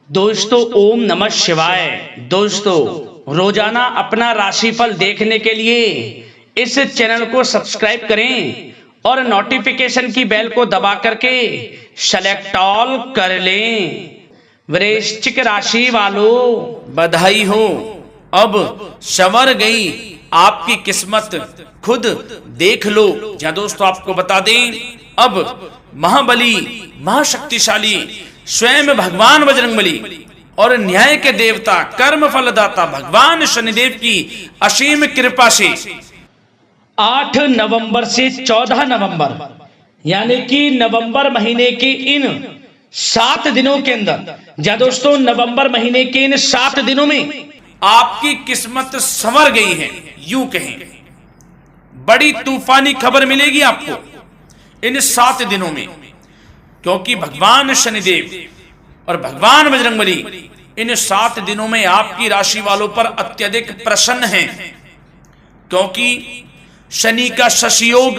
दोस्तों ओम नमः शिवाय। दोस्तों रोजाना अपना राशिफल देखने के लिए इस चैनल को सब्सक्राइब करें और नोटिफिकेशन की बेल को दबा करके सेलेक्ट ऑल कर लें। वृश्चिक राशि वालों बधाई हो, अब संवर गई आपकी किस्मत, खुद देख लो। या दोस्तों आपको बता दें, अब महाबली महाशक्तिशाली स्वयं भगवान बजरंगबली और न्याय के देवता कर्म फलदाता भगवान शनिदेव की असीम कृपा से 8 नवंबर से 14 नवंबर यानी कि नवंबर महीने के इन 7 दिनों के अंदर, या दोस्तों नवंबर महीने के इन 7 दिनों में आपकी किस्मत संवर गई है। यूं कहें, बड़ी तूफानी खबर मिलेगी आपको इन 7 दिनों में, क्योंकि भगवान शनिदेव और भगवान बजरंगबली इन 7 दिनों में आपकी राशि वालों पर अत्यधिक प्रसन्न हैं, क्योंकि शनि का शशि योग,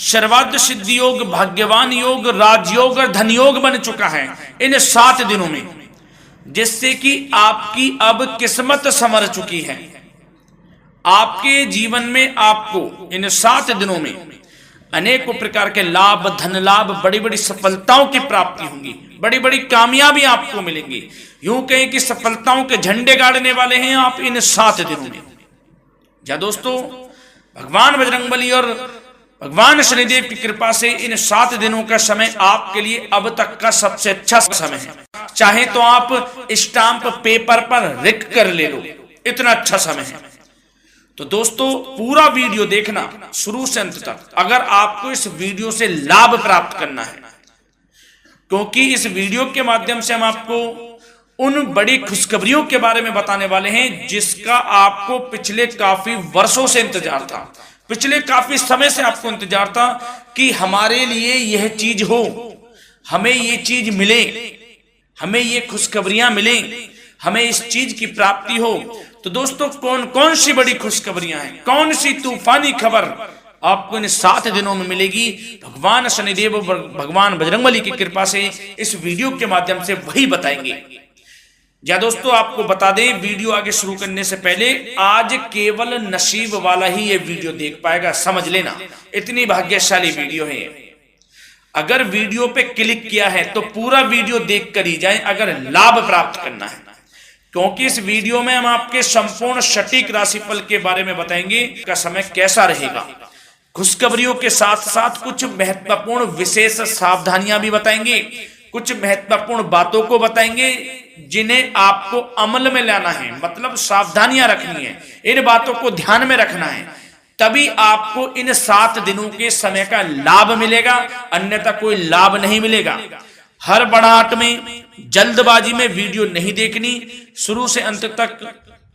सर्वार्थ सिद्धि योग, भाग्यवान योग, राजयोग और धन योग बन चुका है इन 7 दिनों में, जिससे कि आपकी अब किस्मत संवर चुकी है। आपके जीवन में आपको इन 7 दिनों में अनेकों प्रकार के लाभ, धन लाभ, बड़ी बड़ी सफलताओं की प्राप्ति होंगी, बड़ी बड़ी कामयाबी आपको मिलेंगी। यूं कहें कि सफलताओं के झंडे गाड़ने वाले हैं आप इन 7 दिनों में। या दोस्तों भगवान बजरंगबली और भगवान शनिदेव की कृपा से इन 7 दिनों का समय आपके लिए अब तक का सबसे अच्छा समय है। चाहे तो आप स्टाम्प पेपर पर लिख कर ले लो, इतना अच्छा समय है। तो दोस्तों पूरा वीडियो देखना शुरू से अंत तक, अगर आपको इस वीडियो से लाभ प्राप्त करना है, क्योंकि इस वीडियो के माध्यम से हम आपको उन बड़ी खुशखबरियों के बारे में बताने वाले हैं जिसका आपको पिछले काफी वर्षों से इंतजार था, पिछले काफी समय से आपको इंतजार था कि हमारे लिए यह चीज हो, हमें ये चीज मिले, हमें ये खुशखबरियां मिले, हमें इस चीज की प्राप्ति हो। तो दोस्तों कौन कौन सी बड़ी खुशखबरियां हैं, कौन सी तूफानी खबर आपको इन 7 दिनों में मिलेगी, भगवान शनिदेव और भगवान बजरंगबली की कृपा से इस वीडियो के माध्यम से वही बताएंगे। या दोस्तों आपको बता दें, वीडियो आगे शुरू करने से पहले आज केवल नसीब वाला ही ये वीडियो देख पाएगा, समझ लेना, इतनी भाग्यशाली वीडियो है। अगर वीडियो पे क्लिक किया है तो पूरा वीडियो देख कर ही जाए अगर लाभ प्राप्त करना है, क्योंकि इस वीडियो में हम आपके संपूर्ण सटीक राशिफल के बारे में बताएंगे का समय कैसा रहेगा। खुशखबरियों के साथ साथ कुछ महत्वपूर्ण विशेष सावधानियां भी बताएंगे, कुछ महत्वपूर्ण बातों को बताएंगे जिन्हें आपको अमल में लाना है, मतलब सावधानियां रखनी है, इन बातों को ध्यान में रखना है, तभी आपको इन 7 दिनों के समय का लाभ मिलेगा, अन्यथा कोई लाभ नहीं मिलेगा। हर बढ़ाहट में, जल्दबाजी में वीडियो नहीं देखनी, शुरू से अंत तक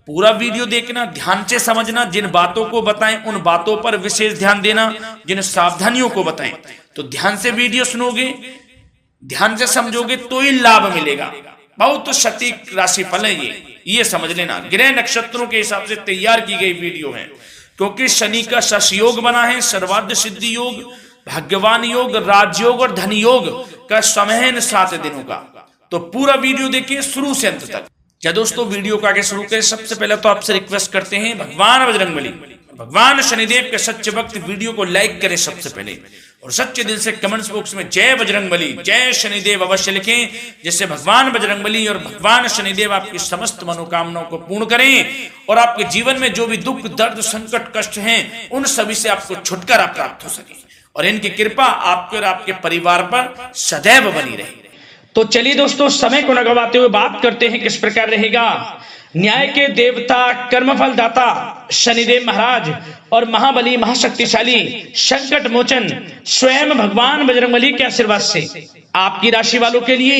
पूरा वीडियो देखना, ध्यान से समझना, जिन बातों को बताएं उन बातों पर विशेष ध्यान देना, जिन सावधानियों को बताएं तो ध्यान से वीडियो सुनोगे, ध्यान से समझोगे तो ही लाभ मिलेगा। बहुत सटीक राशिफल है ये समझ लेना। ग्रह नक्षत्रों के हिसाब से तैयार की गई वीडियो है, क्योंकि शनि का शशि योग बना है, सर्वार्थ सिद्धि योग, भाग्यवान योग, राजयोग और धन योग का समय है इन 7 दिनों का। तो पूरा वीडियो देखिए शुरू से अंत तक। या दोस्तों वीडियो को आगे शुरू करें, सबसे पहले तो आपसे रिक्वेस्ट करते हैं, भगवान बजरंगबली, भगवान शनिदेव के सच्चे भक्त वीडियो को लाइक करें सबसे पहले, और सच्चे दिल से कमेंट्स बॉक्स में जय बजरंगबली, जय शनिदेव अवश्य लिखें, जिससे भगवान बजरंगबली और भगवान शनिदेव आपकी समस्त मनोकामनाओं को पूर्ण करें और आपके जीवन में जो भी दुख, दर्द, संकट, कष्ट हैं उन सभी से आपको छुटकारा प्राप्त हो सके और इनकी कृपा आपके और आपके परिवार पर सदैव बनी रहे। तो चलिए दोस्तों समय को न गवाते हुए बात करते हैं किस प्रकार रहेगा न्याय के देवता, कर्मफल दाता शनिदेव महाराज और महाबली महाशक्तिशाली संकट मोचन स्वयं भगवान बजरंगबली के आशीर्वाद से आपकी राशि वालों के लिए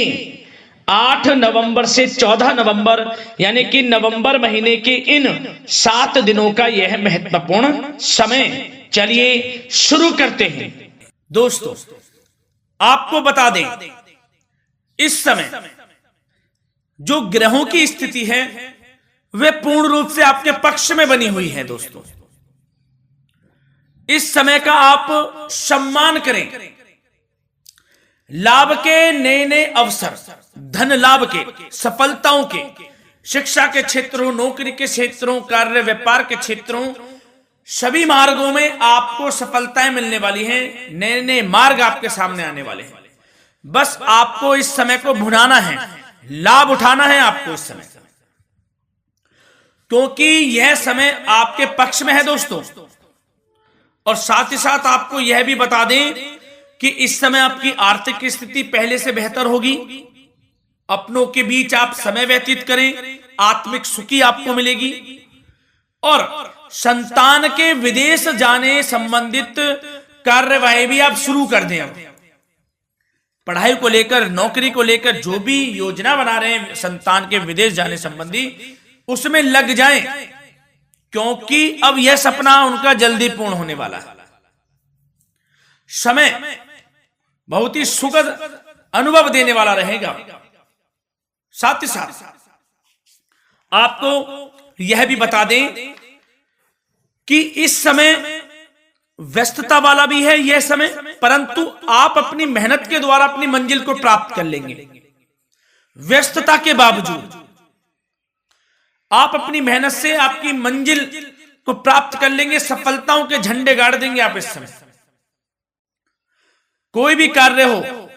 8 नवंबर से 14 नवंबर यानी कि नवंबर महीने के इन 7 दिनों का यह महत्वपूर्ण समय। चलिए शुरू करते हैं। दोस्तों आपको बता दें, इस समय जो ग्रहों की स्थिति है वे पूर्ण रूप से आपके पक्ष में बनी हुई है। दोस्तों इस समय का आप सम्मान करें, लाभ के नए नए अवसर, धन लाभ के, सफलताओं के, शिक्षा के क्षेत्रों, नौकरी के क्षेत्रों, कार्य व्यापार के क्षेत्रों, सभी मार्गों में आपको सफलताएं मिलने वाली हैं। नए नए मार्ग आपके सामने आने वाले हैं। बस आपको इस समय को भुनाना है, लाभ उठाना है आपको इस समय, क्योंकि यह समय आपके पक्ष में है दोस्तों। और साथ ही साथ आपको यह भी बता दें कि इस समय आपकी आर्थिक स्थिति पहले से बेहतर होगी। अपनों के बीच आप समय व्यतीत करें, आत्मिक सुखी आपको मिलेगी। और संतान के विदेश जाने संबंधित कार्यवाही भी आप शुरू कर दें। अब पढ़ाई को लेकर, नौकरी को लेकर जो भी योजना बना रहे हैं संतान के विदेश जाने संबंधी, उसमें लग जाएं, क्योंकि अब यह सपना उनका जल्दी पूर्ण होने वाला है। समय बहुत ही सुखद अनुभव देने वाला रहेगा। साथ ही साथ आपको यह भी बता दें कि इस समय व्यस्तता वाला भी है यह समय, परंतु आप अपनी मेहनत के द्वारा अपनी मंजिल को प्राप्त कर लेंगे। व्यस्तता के बावजूद आप अपनी मेहनत से आपकी मंजिल को प्राप्त कर लेंगे। सफलताओं के झंडे गाड़ देंगे आप इस समय। कोई भी कार्य हो,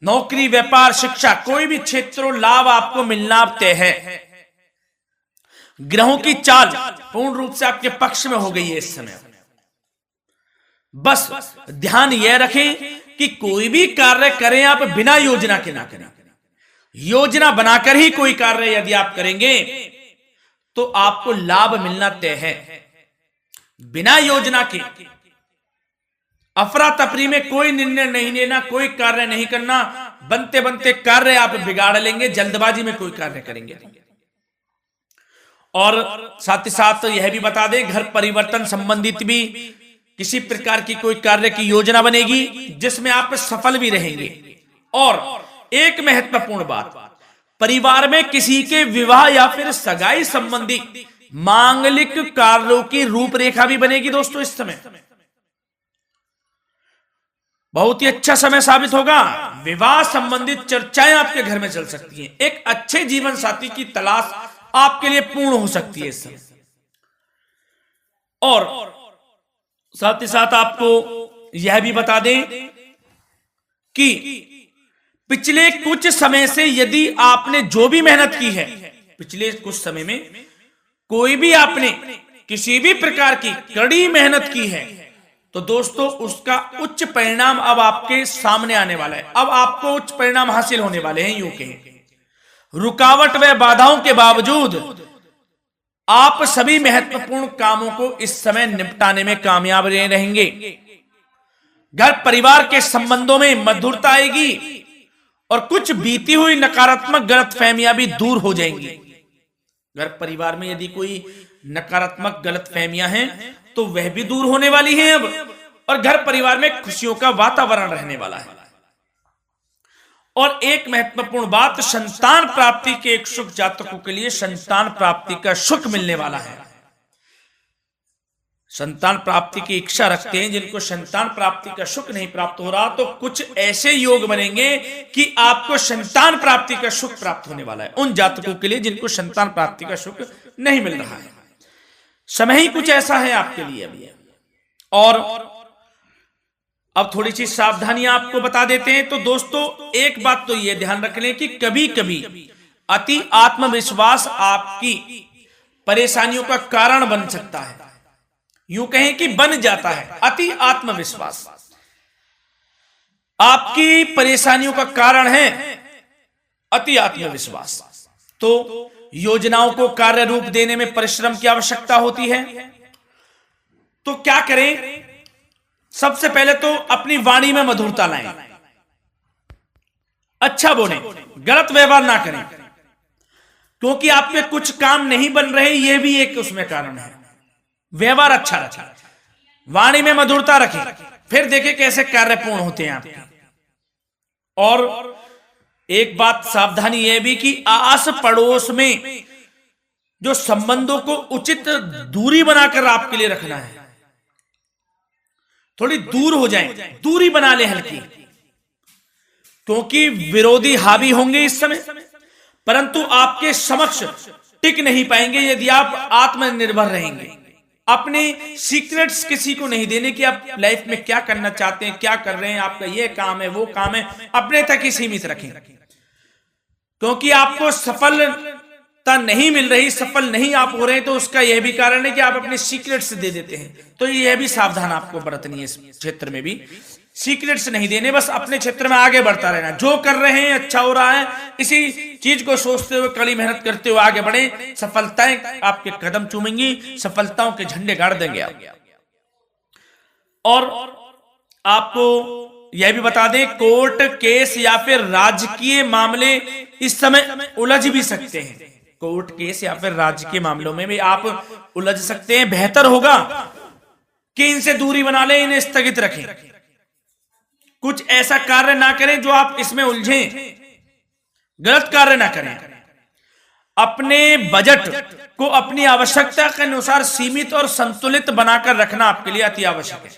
नौकरी, व्यापार, शिक्षा, कोई भी क्षेत्र, लाभ आपको मिलना तय है। ग्रहों की चाल पूर्ण रूप से आपके पक्ष में हो गई है इस समय। बस ध्यान यह रखें कि कोई भी कार्य करें आप बिना योजना के ना करें। योजना बनाकर ही कोई कार्य यदि आप करेंगे तो आपको लाभ मिलना तय है। बिना योजना के अफरा तफरी में कोई निर्णय नहीं लेना, कोई कार्य नहीं करना। बनते बनते कार्य आप बिगाड़ लेंगे, जल्दबाजी में कोई कार्य करेंगे। और साथ ही साथ यह भी बता दें, घर परिवर्तन संबंधित भी किसी प्रकार की कोई कार्य की योजना बनेगी जिसमें आप सफल भी रहेंगे। और एक महत्वपूर्ण बात, परिवार में किसी के विवाह या फिर सगाई संबंधी मांगलिक कार्यों की रूपरेखा भी बनेगी दोस्तों इस समय। बहुत ही अच्छा समय साबित होगा। विवाह संबंधित चर्चाएं आपके घर में चल सकती हैं। एक अच्छे जीवन साथी की तलाश आपके लिए पूर्ण हो सकती है इस समय। और साथ ही साथ आपको यह भी बता दें कि पिछले कुछ समय से यदि आपने जो भी मेहनत की है, पिछले कुछ समय में कोई भी आपने किसी भी प्रकार की कड़ी मेहनत की है, तो दोस्तों उसका उच्च परिणाम अब आपके सामने आने वाला है। अब आपको उच्च परिणाम हासिल होने वाले हैं। यूं कहें, रुकावट व बाधाओं के बावजूद आप सभी महत्वपूर्ण कामों को इस समय निपटाने में कामयाब रहेंगे। घर परिवार के संबंधों में मधुरता आएगी और कुछ बीती हुई नकारात्मक गलतफहमियां भी दूर हो जाएंगी। घर परिवार में यदि कोई नकारात्मक गलतफहमियां हैं तो वह भी दूर होने वाली हैं अब, और घर परिवार में खुशियों का वातावरण रहने वाला है। और एक महत्वपूर्ण बात, संतान प्राप्ति के इच्छुक जातकों के लिए संतान प्राप्ति का सुख मिलने वाला है। संतान प्राप्ति की इच्छा रखते हैं जिनको संतान प्राप्ति का सुख नहीं प्राप्त हो रहा, तो कुछ ऐसे योग बनेंगे कि आपको संतान प्राप्ति का सुख प्राप्त होने वाला है। उन जातकों के लिए जिनको संतान प्राप्ति का सुख नहीं मिल रहा है, समय ही कुछ ऐसा है आपके लिए अभी। और अब थोड़ी सी सावधानियां आपको बता देते हैं। तो दोस्तों एक बात तो यह ध्यान रख लें कि कभी कभी अति आत्मविश्वास आपकी परेशानियों का कारण बन सकता है। यूं कहें कि बन जाता है। अति आत्मविश्वास आपकी परेशानियों का कारण है। अति आत्मविश्वास तो योजनाओं को कार्य रूप देने में परिश्रम की आवश्यकता होती है। तो क्या करें? सबसे पहले तो अपनी वाणी में मधुरता लाएं, अच्छा बोलें, गलत व्यवहार ना करें, क्योंकि आप पे कुछ काम नहीं बन रहे, यह भी एक उसमें कारण है। व्यवहार अच्छा रखें, वाणी में मधुरता रखें, फिर देखें कैसे कार्य पूर्ण होते हैं आपके। और एक बात सावधानी यह भी कि आस पड़ोस में जो संबंधों को उचित दूरी बनाकर आपके लिए रखना है। थोड़ी दूर हो जाएं, दूरी बना ले हल्की, क्योंकि विरोधी हावी होंगे इस समय, परंतु आपके समक्ष टिक नहीं पाएंगे यदि आप आत्मनिर्भर रहेंगे। अपने सीक्रेट्स किसी को नहीं देने कि आप लाइफ में क्या करना चाहते हैं, क्या कर रहे हैं, आपका ये काम है, वो काम है, अपने तक ही सीमित रखें। क्योंकि आपको सफलता नहीं मिल रही, सफल नहीं आप हो रहे, तो उसका यह भी कारण है कि आप अपने सीक्रेट्स दे देते हैं। तो यह भी सावधान आपको बरतनी है, इस क्षेत्र में भी सीक्रेट्स नहीं देने, बस अपने क्षेत्र में आगे बढ़ता रहना। जो कर रहे हैं अच्छा हो रहा है, इसी चीज को सोचते हुए कड़ी मेहनत करते हुए आगे बढ़े। सफलताएं आपके कदम चूमेंगी, सफलताओं के झंडे गाड़ देंगे आप। और आपको यह भी बता दें, कोर्ट केस या फिर राजकीय मामले इस समय उलझ भी सकते हैं। कोर्ट केस या फिर राजकीय मामलों में भी आप उलझ सकते हैं। बेहतर होगा कि इनसे दूरी बना लें, इन्हें स्थगित रखें, कुछ ऐसा कार्य ना करें जो आप इसमें उलझें, गलत कार्य ना करें। अपने बजट को अपनी आवश्यकता के अनुसार सीमित और संतुलित बनाकर रखना आपके लिए अति आवश्यक है।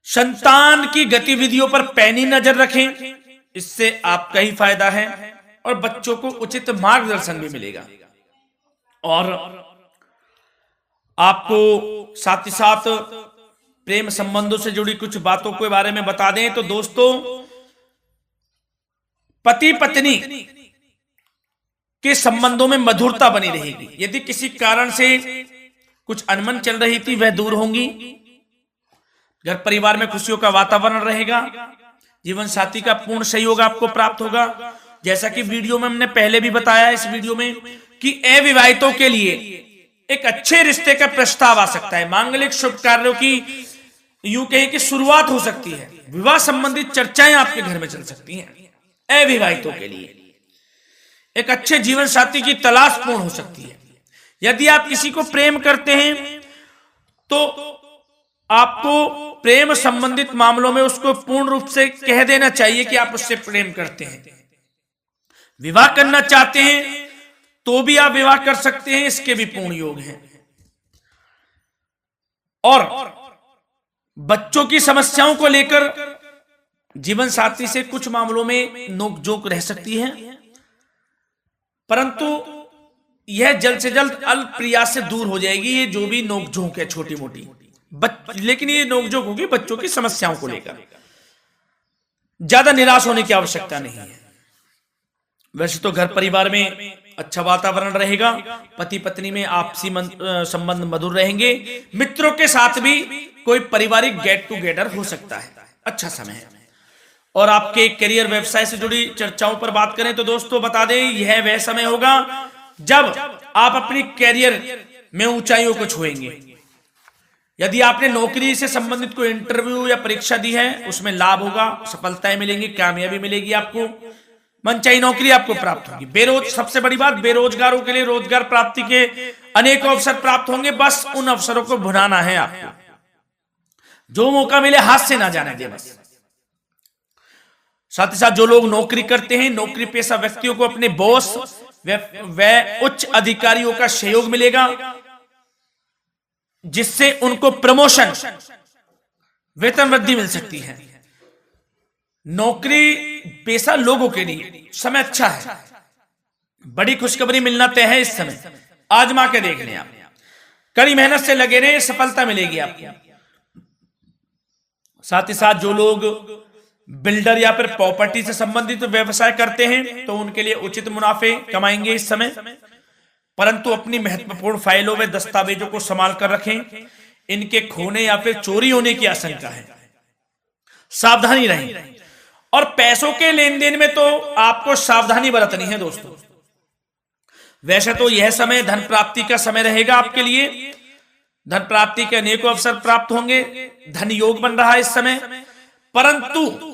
संतान की गतिविधियों पर पैनी नजर रखें, इससे आपका ही फायदा है और बच्चों को उचित मार्गदर्शन भी मिलेगा। और आपको साथ ही साथ प्रेम संबंधों से जुड़ी कुछ बातों के बारे में बता दें तो दोस्तों, पति पत्नी के संबंधों में मधुरता बनी रहेगी। यदि किसी कारण से कुछ अनबन चल रही थी वह दूर होंगी। घर परिवार में खुशियों का वातावरण रहेगा। जीवन साथी का पूर्ण सहयोग आपको प्राप्त होगा। जैसा कि वीडियो में हमने पहले भी बताया इस वीडियो में कि अविवाहितों के लिए एक अच्छे रिश्ते का प्रस्ताव आ सकता है। मांगलिक शुभ कार्यों की यूं कहें कि शुरुआत हो सकती है। विवाह संबंधित चर्चाएं आपके घर में चल सकती हैं। अविवाहितों के लिए एक अच्छे जीवन साथी की तलाश पूर्ण हो सकती है। यदि आप किसी को प्रेम करते हैं तो आपको प्रेम संबंधित मामलों में उसको पूर्ण रूप से कह देना चाहिए कि आप उससे प्रेम करते हैं। विवाह करना चाहते हैं तो भी आप विवाह कर सकते हैं, इसके भी पूर्ण योग हैं। और बच्चों की समस्याओं को लेकर जीवन साथी से कुछ मामलों में नोकझोंक रह सकती है, परंतु यह जल्द से जल्द अल्प प्रयास से दूर हो जाएगी। ये जो भी नोकझोंक है छोटी मोटी, लेकिन ये नोकझोंक होगी बच्चों की समस्याओं को लेकर। ज्यादा निराश होने की आवश्यकता नहीं है। वैसे तो घर परिवार में अच्छा वातावरण रहेगा। पति पत्नी में आपसी संबंध मधुर रहेंगे। मित्रों के साथ भी कोई पारिवारिक गेट टुगेदर हो सकता है। अच्छा समय है। और आपके करियर व्यवसाय से जुड़ी चर्चाओं पर बात करें तो दोस्तों बता दें, यह वह समय होगा जब आप अपनी करियर में ऊंचाइयों को छुएंगे। यदि आपने नौकरी से संबंधित कोई इंटरव्यू या परीक्षा दी है, उसमें लाभ होगा, सफलताएं मिलेंगी, कामयाबी मिलेगी आपको, मनचाही नौकरी आपको प्राप्त होगी। सबसे बड़ी बात, बेरोजगारों के लिए रोजगार प्राप्ति के अनेक अवसर प्राप्त होंगे। बस उन अवसरों को भुनाना है आपको। जो मौका मिले हाथ से ना जाने दे बस। साथ ही साथ जो लोग नौकरी करते हैं, नौकरी पेशा व्यक्तियों को अपने बॉस व उच्च अधिकारियों का सहयोग मिलेगा, जिससे उनको प्रमोशन, वेतन वृद्धि मिल सकती है। नौकरी पेशा लोगों के लिए समय अच्छा है। बड़ी खुशखबरी मिलना तय है इस समय। आजमा के देख लें आप, कड़ी मेहनत से लगे रहे, सफलता मिलेगी आपको। साथ ही साथ जो लोग बिल्डर या फिर प्रॉपर्टी से संबंधित व्यवसाय करते हैं तो उनके लिए उचित मुनाफे कमाएंगे इस समय, परंतु अपनी महत्वपूर्ण फाइलों में दस्तावेजों को संभाल कर रखें। इनके खोने या फिर चोरी होने की आशंका है, सावधानी रहें। और पैसों के लेन देन में तो आपको सावधानी बरतनी है दोस्तों। वैसे तो यह समय धन प्राप्ति का समय रहेगा आपके लिए। धन प्राप्ति के अनेकों अवसर प्राप्त होंगे, धन योग बन रहा है इस समय, परंतु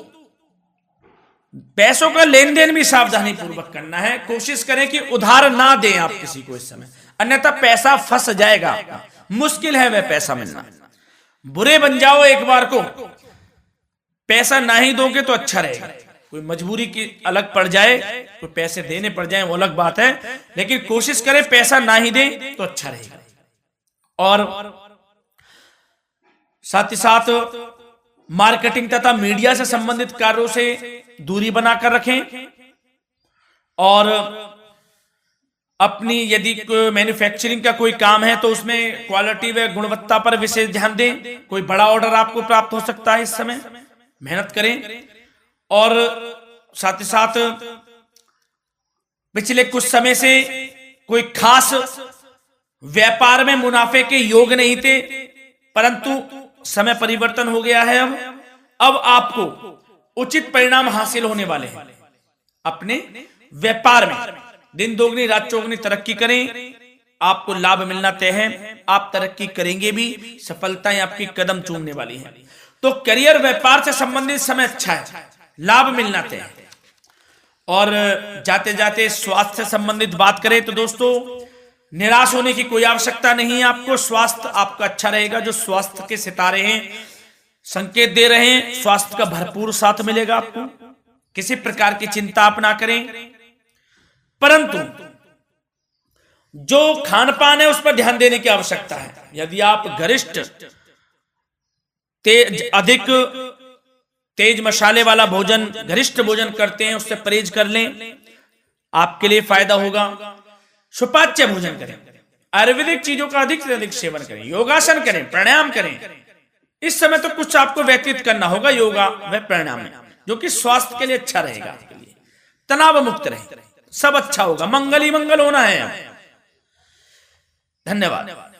पैसों का लेन देन भी सावधानी पूर्वक करना है। कोशिश करें कि उधार ना दें आप किसी को इस समय, अन्यथा पैसा फंस जाएगा आपका। मुश्किल है वह पैसा मिलना। बुरे बन जाओ एक बार को, पैसा ना ही दोगे तो अच्छा रहेगा। कोई मजबूरी की अलग पड़ जाए, कोई पैसे देने पड़ जाए वो अलग बात है, लेकिन कोशिश करें पैसा ना ही दें तो अच्छा रहेगा। और साथ ही साथ मार्केटिंग तथा मीडिया से संबंधित कार्यों से दूरी बनाकर रखें और अपनी यदि मैन्युफैक्चरिंग का कोई काम है तो उसमें क्वालिटी व गुणवत्ता पर विशेष ध्यान दें। कोई बड़ा ऑर्डर आपको प्राप्त हो सकता है, इस समय मेहनत करें। और साथ ही साथ पिछले कुछ समय से कोई खास व्यापार में मुनाफे के योग नहीं थे, परंतु समय परिवर्तन हो गया है। अब आपको उचित परिणाम हासिल होने वाले हैं। अपने व्यापार में दिन दोगुनी रात चौगुनी तरक्की करें, आपको लाभ मिलना तय है। आप तरक्की करेंगे भी, सफलताएं आपकी कदम चूमने वाली हैं। तो करियर व्यापार से संबंधित समय अच्छा है, लाभ मिलना तय है। और जाते जाते स्वास्थ्य से संबंधित बात करें तो दोस्तों निराश होने की कोई आवश्यकता नहीं है। आपको स्वास्थ्य आपका अच्छा रहेगा। जो स्वास्थ्य के सितारे हैं संकेत दे रहे हैं, स्वास्थ्य का भरपूर साथ मिलेगा आपको। किसी प्रकार की चिंता आप ना करें, परंतु जो खान पान है उस पर ध्यान देने की आवश्यकता है। यदि आप गरिष्ठ अधिक तेज मसाले वाला भोजन, गरिष्ठ भोजन करते हैं, उससे परहेज कर लें, आपके लिए फायदा होगा। सुपाच्य भोजन करें, आयुर्वेदिक चीजों का अधिक से अधिक सेवन करें, योगासन करें, प्राणायाम करें। इस समय तो कुछ आपको व्यतीत करना होगा योगा व प्राणायाम में, जो कि स्वास्थ्य के लिए अच्छा रहेगा। आपके लिए तनाव मुक्त रहे, सब अच्छा होगा। मंगल ही मंगल होना है। धन्यवाद।